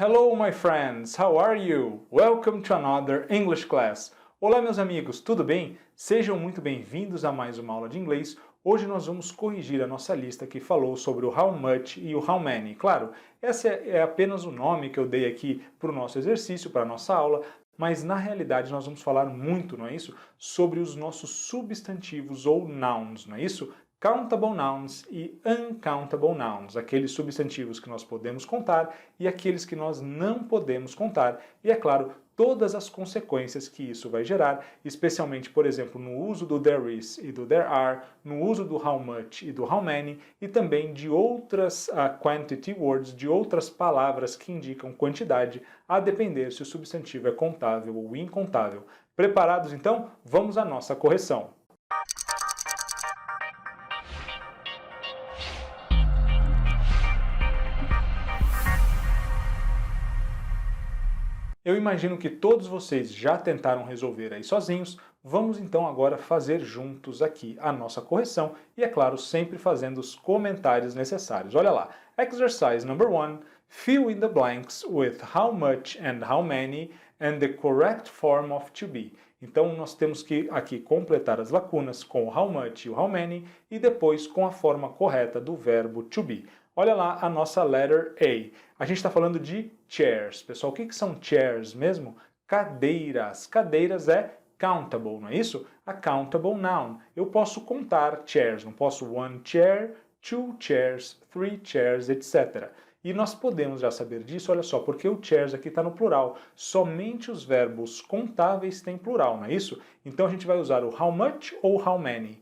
Hello, my friends, how are you? Welcome to another English class. Olá, meus amigos, tudo bem? Sejam muito bem-vindos a mais uma aula de inglês. Hoje nós vamos corrigir a nossa lista que falou sobre o how much e o how many. Claro, esse é apenas o nome que eu dei aqui para o nosso exercício, para a nossa aula, mas na realidade nós vamos falar muito, não é isso? Sobre os nossos substantivos ou nouns, não é isso? Countable nouns e uncountable nouns, aqueles substantivos que nós podemos contar e aqueles que nós não podemos contar, e é claro, todas as consequências que isso vai gerar, especialmente, por exemplo, no uso do there is e do there are, no uso do how much e do how many, e também de outras quantity words, de outras palavras que indicam quantidade, a depender se o substantivo é contável ou incontável. Preparados então? Vamos à nossa correção. Eu imagino que todos vocês já tentaram resolver aí sozinhos, vamos então agora fazer juntos aqui a nossa correção e, é claro, sempre fazendo os comentários necessários. Olha lá, exercise number 1, fill in the blanks with how much and how many and the correct form of to be. Então nós temos que aqui completar as lacunas com o how much e o how many e depois com a forma correta do verbo to be. Olha lá a nossa letter A. A gente está falando de chairs. Pessoal, o que são chairs mesmo? Cadeiras. Cadeiras é countable, não é isso? A countable noun. Eu posso contar chairs, não posso one chair, two chairs, three chairs, etc. E nós podemos já saber disso, olha só, porque o chairs aqui está no plural. Somente os verbos contáveis têm plural, não é isso? Então a gente vai usar o how much ou how many.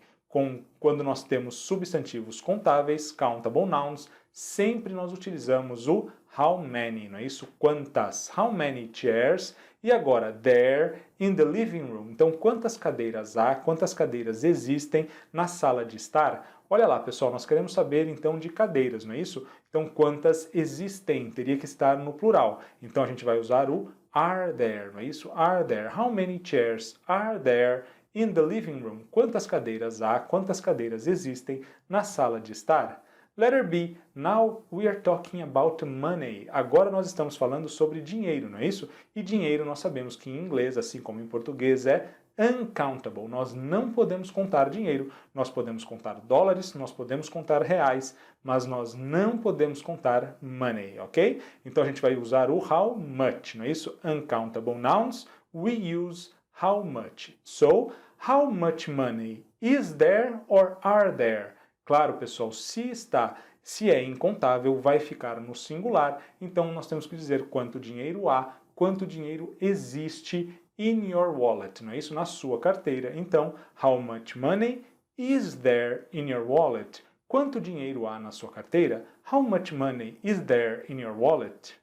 Quando nós temos substantivos contáveis, countable nouns, sempre nós utilizamos o how many, não é isso? Quantas? How many chairs? E agora, there in the living room. Então, quantas cadeiras há, quantas cadeiras existem na sala de estar? Olha lá, pessoal, nós queremos saber então de cadeiras, não é isso? Então, quantas existem? Teria que estar no plural. Então, a gente vai usar o are there, não é isso? Are there? How many chairs are there in the living room? Quantas cadeiras há, quantas cadeiras existem na sala de estar? Letter B, now we are talking about money. Agora nós estamos falando sobre dinheiro, não é isso? E dinheiro nós sabemos que em inglês, assim como em português, é uncountable. Nós não podemos contar dinheiro. Nós podemos contar dólares, nós podemos contar reais, mas nós não podemos contar money, ok? Então a gente vai usar o how much, não é isso? Uncountable nouns, we use how much. So, how much money is there or are there? Claro, pessoal, se é incontável, vai ficar no singular, então nós temos que dizer quanto dinheiro há, quanto dinheiro existe in your wallet, não é isso? Na sua carteira. Então, how much money is there in your wallet? Quanto dinheiro há na sua carteira? How much money is there in your wallet?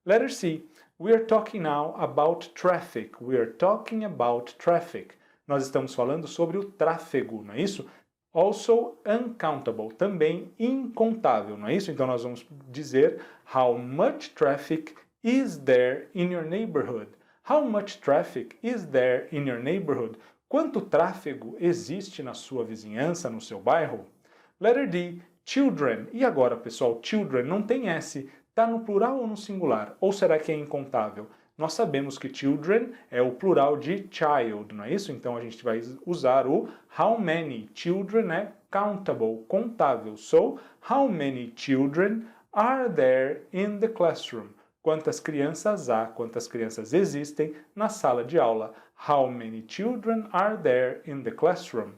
Letter C. We are talking now about traffic. We are talking about traffic. Nós estamos falando sobre o tráfego, não é isso? Also uncountable, também incontável, não é isso? Então nós vamos dizer how much traffic is there in your neighborhood? How much traffic is there in your neighborhood? Quanto tráfego existe na sua vizinhança, no seu bairro? Letter D, children. E agora, pessoal, children não tem S. Está no plural ou no singular? Ou será que é incontável? Nós sabemos que children é o plural de child, não é isso? Então a gente vai usar o how many. Children é countable, contável. So, how many children are there in the classroom? Quantas crianças há, quantas crianças existem na sala de aula? How many children are there in the classroom?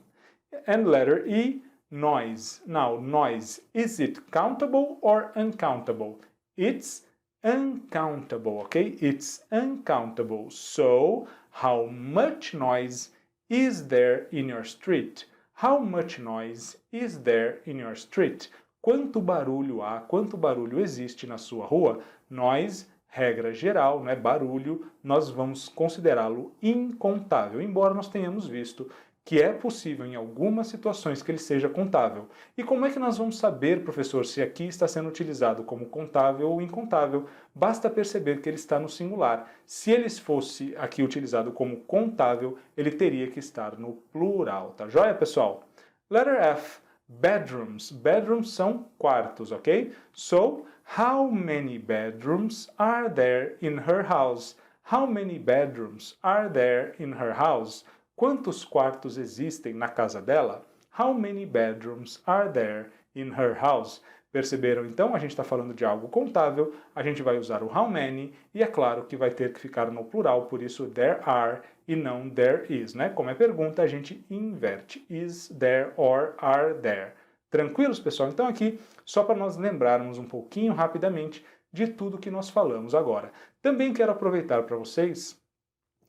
And letter E, noise. Now, noise, is it countable or uncountable? It's uncountable, okay? It's uncountable. So, how much noise is there in your street? How much noise is there in your street? Quanto barulho há, quanto barulho existe na sua rua? Noise, regra geral, né? Barulho, nós vamos considerá-lo incontável, embora nós tenhamos visto que é possível em algumas situações que ele seja contável. E como é que nós vamos saber, professor, se aqui está sendo utilizado como contável ou incontável? Basta perceber que ele está no singular. Se ele fosse aqui utilizado como contável, ele teria que estar no plural, tá joia, pessoal? Letter F, bedrooms. Bedrooms são quartos, ok? So, How many bedrooms are there in her house? How many bedrooms are there in her house? Quantos quartos existem na casa dela? How many bedrooms are there in her house? Perceberam então? A gente está falando de algo contável, a gente vai usar o how many e é claro que vai ter que ficar no plural, por isso there are e não there is, né? Como é pergunta, a gente inverte. Is there or are there? Tranquilos, pessoal? Então aqui, só para nós lembrarmos um pouquinho rapidamente de tudo que nós falamos agora. Também quero aproveitar para vocês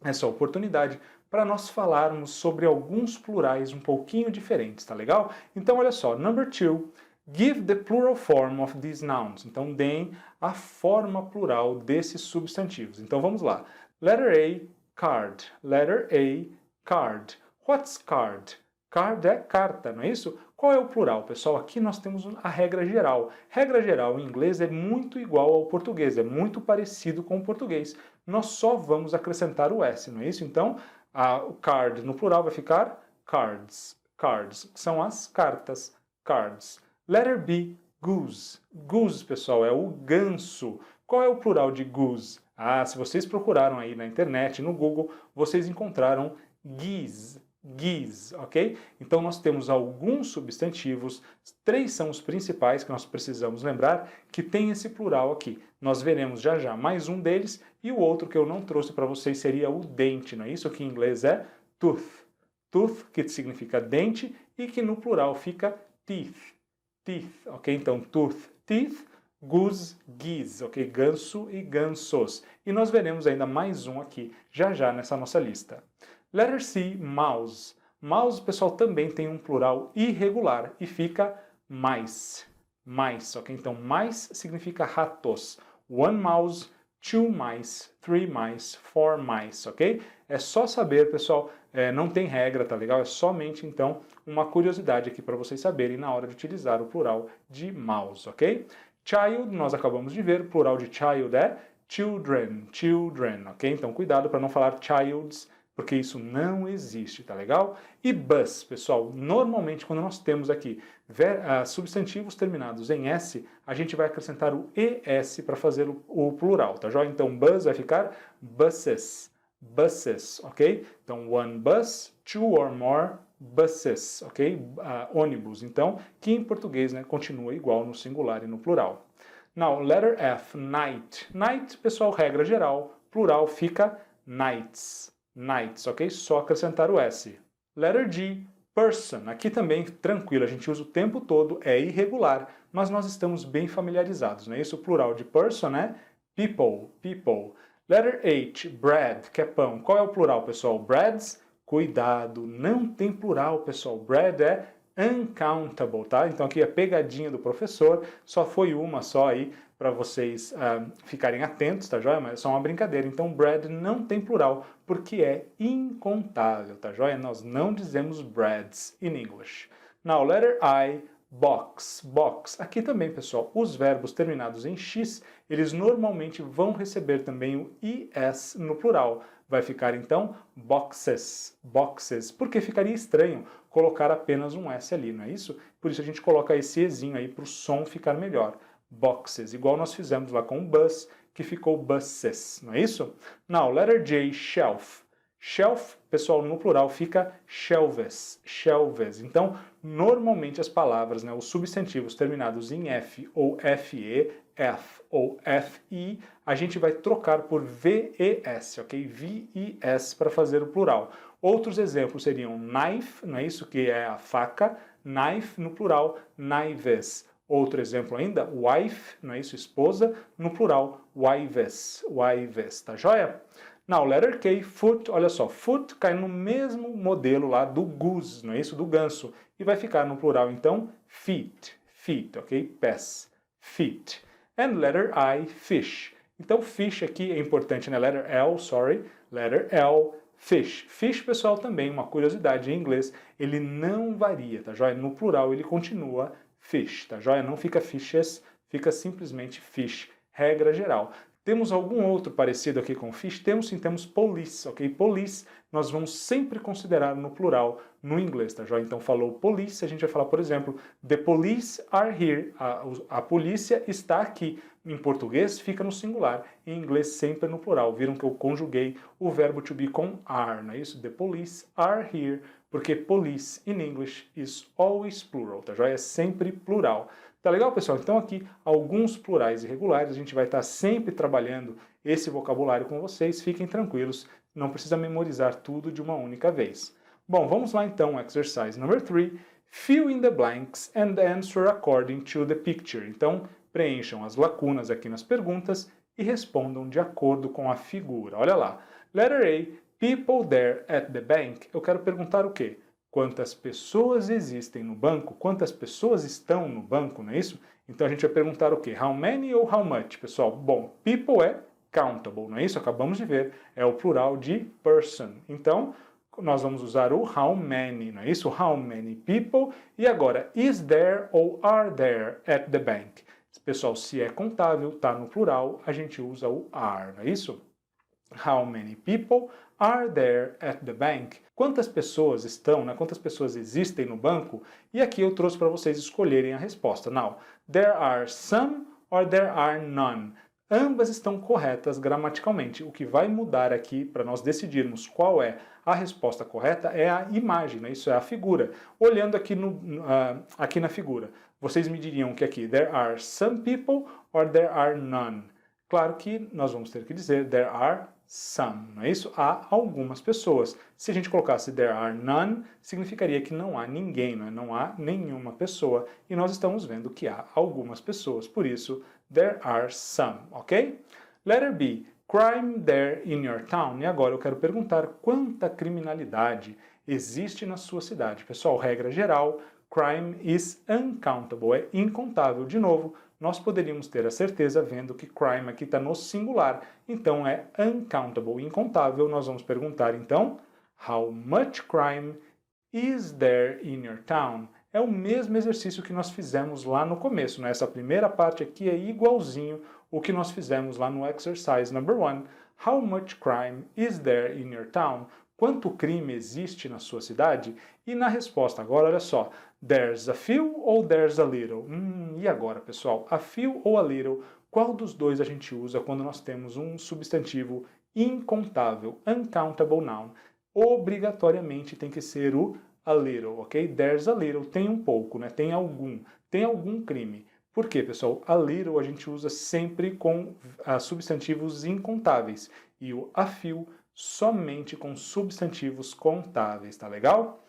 essa oportunidade para nós falarmos sobre alguns plurais um pouquinho diferentes, tá legal? Então olha só, number 2, give the plural form of these nouns. Então deem a forma plural desses substantivos. Então vamos lá. Letter A, card. Letter A, card. What's card? Card é carta, não é isso? Qual é o plural, pessoal? Aqui nós temos a regra geral. Regra geral em inglês é muito igual ao português, é muito parecido com o português. Nós só vamos acrescentar o S, não é isso? Então, o card no plural vai ficar cards. Cards são as cartas. Cards. Letter B, goose. Goose, pessoal, é o ganso. Qual é o plural de goose? Se vocês procuraram aí na internet, no Google, vocês encontraram geese. Geese, ok? Então nós temos alguns substantivos, 3 são os principais que nós precisamos lembrar, que tem esse plural aqui. Nós veremos já já mais um deles, e o outro que eu não trouxe para vocês seria o dente, não é isso? Que em inglês é tooth. Tooth, que significa dente, e que no plural fica teeth. Teeth, ok? Então tooth, teeth, goose, geese, ok? Ganso e gansos. E nós veremos ainda mais um aqui, já já nessa nossa lista. Letter C, mouse. Mouse, pessoal, também tem um plural irregular e fica mice. Mice, ok? Então, mice significa ratos. One mouse, two mice, three mice, four mice, ok? É só saber, pessoal, não tem regra, tá legal? É somente, então, uma curiosidade aqui para vocês saberem na hora de utilizar o plural de mouse, ok? Child, nós acabamos de ver, o plural de child é children, children, ok? Então, cuidado para não falar childs, porque isso não existe, tá legal? E bus, pessoal, normalmente quando nós temos aqui substantivos terminados em S, a gente vai acrescentar o ES para fazer o plural, tá joia? Então bus vai ficar buses, buses, ok? Então one bus, two or more buses, ok? Ônibus, então, que em português, né, continua igual no singular e no plural. Now, letter F, night. Night, pessoal, regra geral, plural fica nights. Nights, ok? Só acrescentar o S. Letter G, person. Aqui também, tranquilo, a gente usa o tempo todo, é irregular, mas nós estamos bem familiarizados, não é isso? O plural de person é people, people. Letter H, bread, que é pão. Qual é o plural, pessoal? Breads? Cuidado, não tem plural, pessoal. Bread é uncountable, tá? Então aqui a pegadinha do professor, só foi uma só aí, para vocês ficarem atentos, tá joia? Mas é só uma brincadeira. Então, bread não tem plural, porque é incontável, tá joia? Nós não dizemos breads in English. Now, letter I, box, box. Aqui também, pessoal, os verbos terminados em X, eles normalmente vão receber também o IS no plural. Vai ficar, então, boxes, boxes, porque ficaria estranho colocar apenas um S ali, não é isso? Por isso a gente coloca esse Ezinho aí para o som ficar melhor. Boxes, igual nós fizemos lá com o bus, que ficou buses, não é isso? Now, letter J, shelf. Shelf, pessoal, no plural fica shelves, shelves. Então, normalmente as palavras, né, os substantivos terminados em F ou FE, F ou FI, a gente vai trocar por VES, ok? VES para fazer o plural. Outros exemplos seriam knife, não é isso? Que é a faca, knife no plural, knives. Outro exemplo ainda, wife, não é isso? Esposa, no plural, wives, wives, tá joia? Now, letter K, foot, olha só, foot cai no mesmo modelo lá do goose, não é isso? Do ganso. E vai ficar no plural, então, feet, feet, ok? Pés, feet. And letter I, fish. Então, fish aqui é importante, né? Letter L, sorry, letter L, fish. Fish, pessoal, também, uma curiosidade em inglês, ele não varia, tá joia? No plural ele continua fish, tá joia? Não fica fishes, fica simplesmente fish, regra geral. Temos algum outro parecido aqui com fish? Temos sim, temos police, ok? Police nós vamos sempre considerar no plural no inglês, tá joia? Então falou police, a gente vai falar, por exemplo, the police are here, a polícia está aqui. Em português fica no singular, em inglês sempre no plural. Viram que eu conjuguei o verbo to be com are, não é isso? The police are here, porque police in English is always plural, tá joia? É sempre plural. Tá legal, pessoal? Então aqui, alguns plurais irregulares, a gente vai estar sempre trabalhando esse vocabulário com vocês, fiquem tranquilos, não precisa memorizar tudo de uma única vez. Bom, vamos lá então, exercise number 3, fill in the blanks and answer according to the picture. Então, preencham as lacunas aqui nas perguntas e respondam de acordo com a figura. Olha lá, letter A, people there at the bank. Eu quero perguntar o quê? Quantas pessoas existem no banco? Quantas pessoas estão no banco, não é isso? Então a gente vai perguntar o quê? How many ou how much, pessoal? Bom, people é countable, não é isso? Acabamos de ver, é o plural de person. Então, nós vamos usar o how many, não é isso? How many people. E agora, is there ou are there at the bank? Pessoal, se é contável, está no plural, a gente usa o are, não é isso? How many people are there at the bank? Quantas pessoas estão, né? Quantas pessoas existem no banco? E aqui eu trouxe para vocês escolherem a resposta. Now, there are some or there are none. Ambas estão corretas gramaticalmente. O que vai mudar aqui para nós decidirmos qual é a resposta correta é a imagem, né? Isso é a figura. Olhando aqui, aqui na figura, vocês me diriam que aqui there are some people or there are none. Claro que nós vamos ter que dizer there are some, não é isso? Há algumas pessoas. Se a gente colocasse there are none, significaria que não há ninguém, não é? Não há nenhuma pessoa. E nós estamos vendo que há algumas pessoas. Por isso, there are some, ok? Letter B, crime there in your town. E agora eu quero perguntar quanta criminalidade existe na sua cidade. Pessoal, regra geral, crime is uncountable, é incontável. De novo, nós poderíamos ter a certeza vendo que crime aqui está no singular, então é uncountable, incontável. Nós vamos perguntar então, how much crime is there in your town? É o mesmo exercício que nós fizemos lá no começo, né? Essa primeira parte aqui é igualzinho o que nós fizemos lá no exercise number 1. How much crime is there in your town? Quanto crime existe na sua cidade? E na resposta agora, olha só, there's a few ou there's a little? E agora, pessoal, a few ou a little, qual dos dois a gente usa quando nós temos um substantivo incontável, uncountable noun? Obrigatoriamente tem que ser o a little, ok? There's a little, tem um pouco, né? Tem algum crime. Por quê, pessoal? A little a gente usa sempre com substantivos incontáveis e o a few somente com substantivos contáveis, tá legal?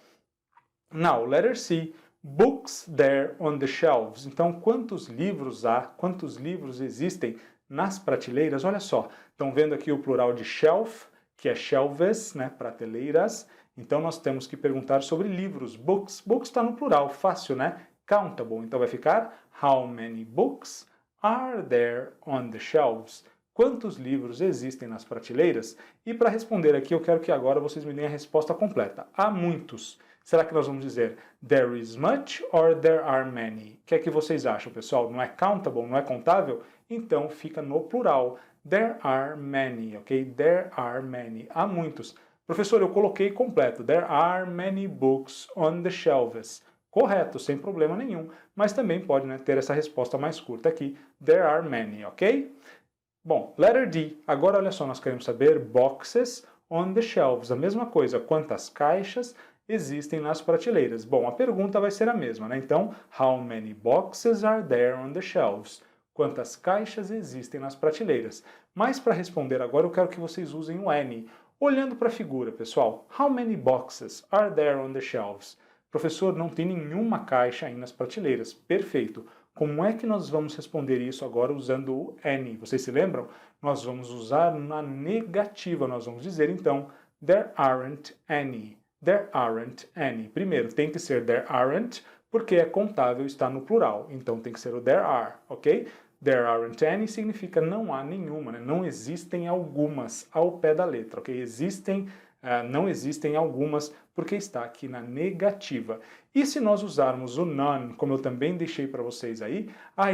Now, letter C, books there on the shelves. Então, quantos livros há, quantos livros existem nas prateleiras? Olha só, estão vendo aqui o plural de shelf, que é shelves, né, prateleiras. Então, nós temos que perguntar sobre livros, books. Books está no plural, fácil, né? Countable. Então, vai ficar, how many books are there on the shelves? Quantos livros existem nas prateleiras? E para responder aqui, eu quero que agora vocês me deem a resposta completa. Há muitos. Será que nós vamos dizer there is much or there are many? O que é que vocês acham, pessoal? Não é countable, não é contável? Então fica no plural. There are many, ok? There are many. Há muitos. Professor, eu coloquei completo. There are many books on the shelves. Correto, sem problema nenhum. Mas também pode, né, ter essa resposta mais curta aqui. There are many, ok? Bom, letter D. Agora, olha só, nós queremos saber boxes on the shelves. A mesma coisa, quantas caixas existem nas prateleiras? Bom, a pergunta vai ser a mesma, né? Então, how many boxes are there on the shelves? Quantas caixas existem nas prateleiras? Mas para responder agora, eu quero que vocês usem o N. Olhando para a figura, pessoal, how many boxes are there on the shelves? Professor, não tem nenhuma caixa aí nas prateleiras. Perfeito. Como é que nós vamos responder isso agora usando o N? Vocês se lembram? Nós vamos usar na negativa. Nós vamos dizer, então, there aren't any. There aren't any. Primeiro, tem que ser there aren't, porque é contável, está no plural. Então, tem que ser o there are, ok? There aren't any significa não há nenhuma, né? Não existem algumas ao pé da letra, ok? Existem não existem algumas, porque está aqui na negativa. E se nós usarmos o none, como eu também deixei para vocês aí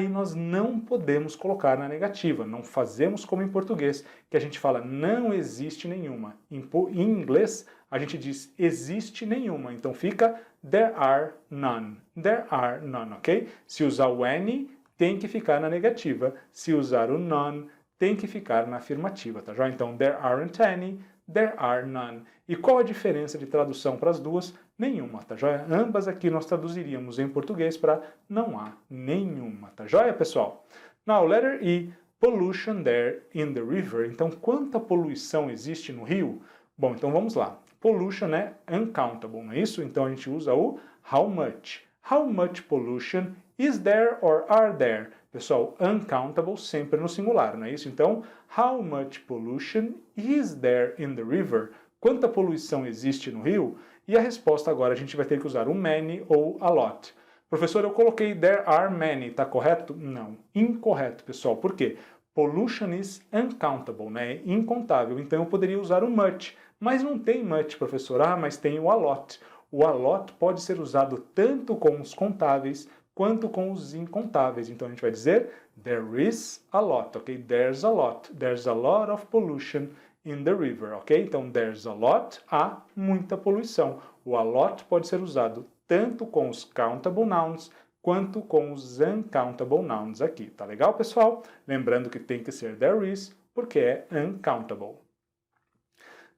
nós não podemos colocar na negativa. Não fazemos como em português, que a gente fala não existe nenhuma. Em inglês, a gente diz existe nenhuma. Então fica there are none. There are none, ok? Se usar o any, tem que ficar na negativa. Se usar o none, tem que ficar na afirmativa, tá joia? Então, there aren't any, there are none. E qual a diferença de tradução para as duas? Nenhuma, tá joia? Ambas aqui nós traduziríamos em português para não há nenhuma, tá joia, pessoal? Now, letter E, pollution there in the river. Então, quanta poluição existe no rio? Bom, então vamos lá. Pollution é uncountable, não é isso? Então a gente usa o how much. How much pollution is there or are there? Pessoal, uncountable sempre no singular, não é isso? Então, how much pollution is there in the river? Quanta poluição existe no rio? E a resposta agora a gente vai ter que usar o many ou a lot. Professor, eu coloquei there are many, tá correto? Não, incorreto, pessoal. Por quê? Pollution is uncountable, né? É incontável. Então eu poderia usar o much, mas não tem much, professor. Ah, mas tem o a lot. O a lot pode ser usado tanto com os contáveis quanto com os incontáveis. Então a gente vai dizer there is a lot, ok? There's a lot. There's a lot of pollution in the river, ok? Então there's a lot, há muita poluição. O a lot pode ser usado tanto com os countable nouns quanto com os uncountable nouns aqui. Tá legal, pessoal? Lembrando que tem que ser there is, porque é uncountable.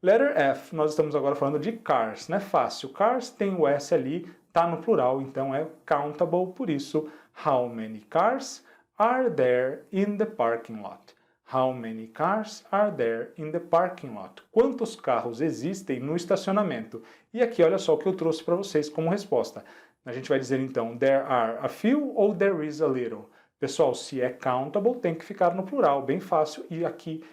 Letter F, nós estamos agora falando de cars, né? Fácil. Cars tem o S ali, tá no plural, então é countable, por isso, how many cars are there in the parking lot? How many cars are there in the parking lot? Quantos carros existem no estacionamento? E aqui, olha só o que eu trouxe para vocês como resposta. A gente vai dizer então, there are a few ou there is a little. Pessoal, se é countable, tem que ficar no plural, bem fácil. E aqui,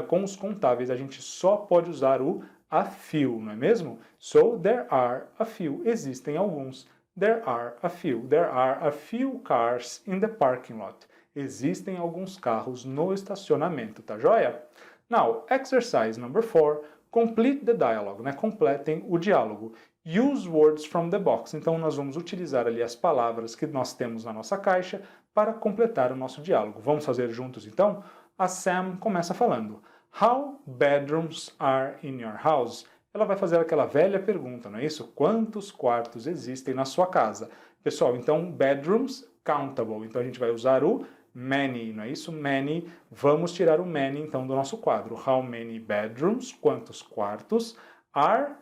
com os contáveis, a gente só pode usar o a few, não é mesmo? So, there are a few. Existem alguns. There are a few. There are a few cars in the parking lot. Existem alguns carros no estacionamento, tá joia? Now, exercise number 4. Complete the dialogue, né? Completem o diálogo. Use words from the box. Então, nós vamos utilizar ali as palavras que nós temos na nossa caixa para completar o nosso diálogo. Vamos fazer juntos, então? A Sam começa falando. How bedrooms are in your house? Ela vai fazer aquela velha pergunta, não é isso? Quantos quartos existem na sua casa? Pessoal, então, bedrooms, countable. Então, a gente vai usar o many, não é isso? Many. Vamos tirar o many, então, do nosso quadro. How many bedrooms? Quantos quartos? Are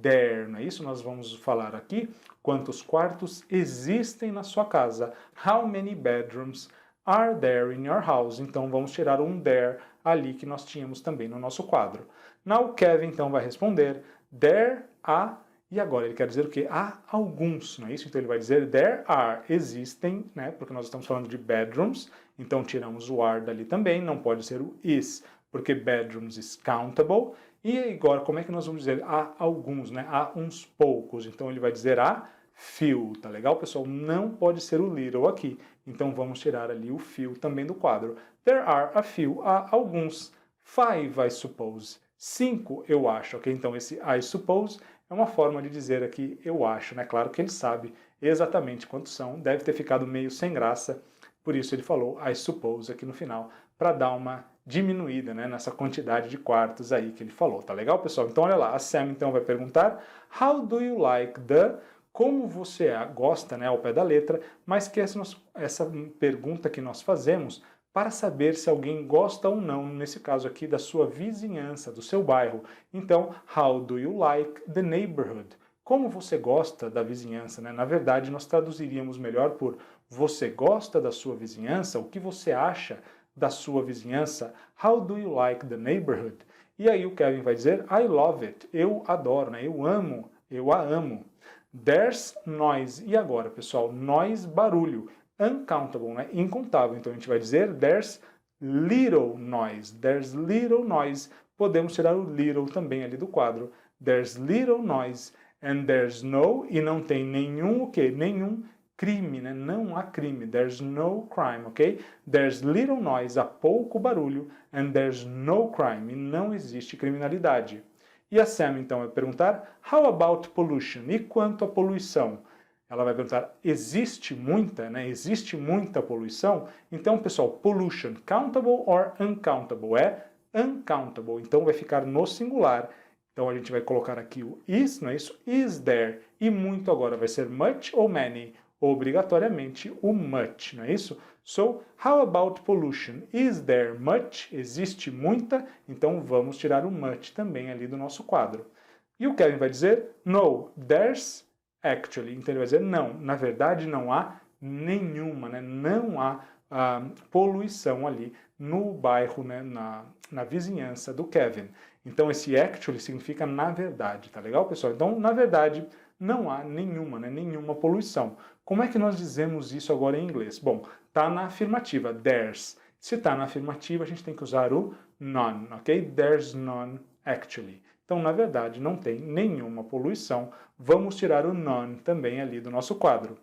there, não é isso? Nós vamos falar aqui quantos quartos existem na sua casa. How many bedrooms are there in your house? Então vamos tirar um there ali que nós tínhamos também no nosso quadro. Now Kevin então vai responder there are, e agora ele quer dizer o quê? Há alguns, não é isso? Então ele vai dizer there are, existem, né? Porque nós estamos falando de bedrooms, então tiramos o are dali também, não pode ser o is, porque bedrooms is countable. E agora, como é que nós vamos dizer? Há alguns, né? Há uns poucos. Então ele vai dizer há few, tá legal, pessoal? Não pode ser o little aqui. Então vamos tirar ali o few também do quadro. There are a few, há alguns. 5, I suppose. 5, eu acho, ok? Então esse I suppose é uma forma de dizer aqui eu acho, né? Claro que ele sabe exatamente quantos são. Deve ter ficado meio sem graça. Por isso ele falou I suppose aqui no final, para dar uma diminuída, né, nessa quantidade de quartos aí que ele falou. Tá legal, pessoal? Então olha lá, a Sam então vai perguntar How do you like the... Como você gosta, né, ao pé da letra, mas que essa pergunta que nós fazemos para saber se alguém gosta ou não, nesse caso aqui, da sua vizinhança, do seu bairro. Então, how do you like the neighborhood? Como você gosta da vizinhança, né? Na verdade, nós traduziríamos melhor por você gosta da sua vizinhança? O que você acha da sua vizinhança? How do you like the neighborhood? E aí o Kevin vai dizer, I love it. Eu adoro, né? Eu amo, eu a amo. There's noise. E agora, pessoal? Noise, barulho. Uncountable, né? Incontável. Então a gente vai dizer there's little noise. There's little noise. Podemos tirar o little também ali do quadro. There's little noise. And there's no, e não tem nenhum o quê? Nenhum crime, né? Não há crime. There's no crime, ok? There's little noise, há pouco barulho. And there's no crime, e não existe criminalidade. E a Sam, então, vai perguntar, how about pollution? E quanto à poluição? Ela vai perguntar, existe muita, né? Existe muita poluição? Então, pessoal, pollution, countable or uncountable? É uncountable, então vai ficar no singular. Então a gente vai colocar aqui o is, não é isso? Is there? E muito agora vai ser much ou many? Obrigatoriamente o much, não é isso? So, how about pollution? Is there much? Existe muita? Então vamos tirar o much também ali do nosso quadro. E o Kevin vai dizer, no, there's actually. Então ele vai dizer, não, na verdade não há nenhuma, né? Não há poluição ali no bairro, né? na vizinhança do Kevin. Então esse actually significa na verdade, tá legal, pessoal? Então, na verdade, não há nenhuma, né? Nenhuma poluição. Como é que nós dizemos isso agora em inglês? Bom, tá na afirmativa, there's. Se tá na afirmativa, a gente tem que usar o none, ok? There's none actually. Então, na verdade, não tem nenhuma poluição. Vamos tirar o none também ali do nosso quadro.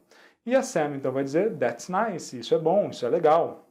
E a Sam, então, vai dizer, that's nice, isso é bom, isso é legal.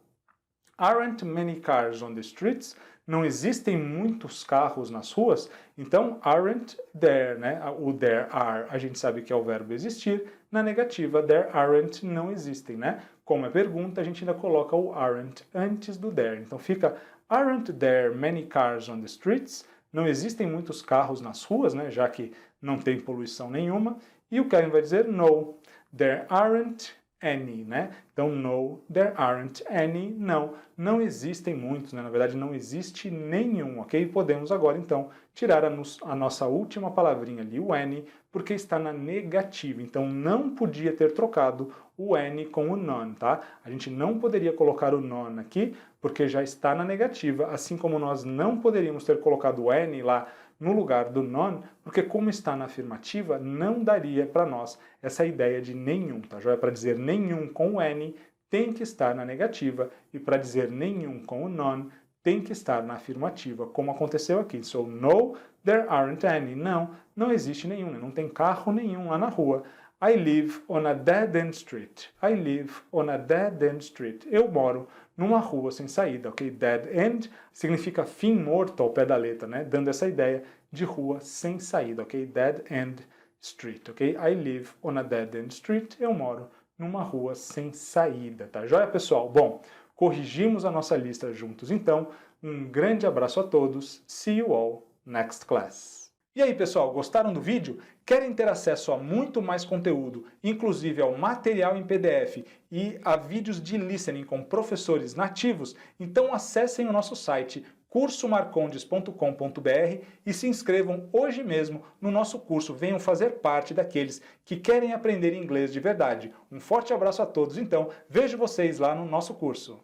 Aren't many cars on the streets? Não existem muitos carros nas ruas? Então, aren't there, né? O there are, a gente sabe que é o verbo existir. Na negativa, there aren't, não existem, né? Como é pergunta, a gente ainda coloca o aren't antes do there. Então fica, aren't there many cars on the streets? Não existem muitos carros nas ruas, né? Já que não tem poluição nenhuma. E o Kevin vai dizer, no, there aren't any, né? Então, no, there aren't any, não. Não existem muitos, né? Na verdade, não existe nenhum, ok? Podemos agora, então, tirar a nossa última palavrinha ali, o any, porque está na negativa. Então, não podia ter trocado o any com o none, tá? A gente não poderia colocar o none aqui, porque já está na negativa, assim como nós não poderíamos ter colocado o any lá no lugar do none, porque como está na afirmativa, não daria para nós essa ideia de nenhum, tá? Já é para dizer nenhum com o any, tem que estar na negativa, e para dizer nenhum com o none, tem que estar na afirmativa, como aconteceu aqui. So, no, there aren't any. Não, não existe nenhum, né? Não tem carro nenhum lá na rua. I live on a dead-end street. I live on a dead-end street. Eu moro numa rua sem saída, ok? Dead-end significa fim morto ao pé da letra, né? Dando essa ideia de rua sem saída, ok? Dead-end street, ok? I live on a dead-end street. Eu moro numa rua sem saída, tá joia, pessoal? Bom, corrigimos a nossa lista juntos, então. Um grande abraço a todos. See you all next class. E aí, pessoal, gostaram do vídeo? Querem ter acesso a muito mais conteúdo, inclusive ao material em PDF e a vídeos de listening com professores nativos? Então acessem o nosso site cursomarcondes.com.br e se inscrevam hoje mesmo no nosso curso. Venham fazer parte daqueles que querem aprender inglês de verdade. Um forte abraço a todos, então. Vejo vocês lá no nosso curso.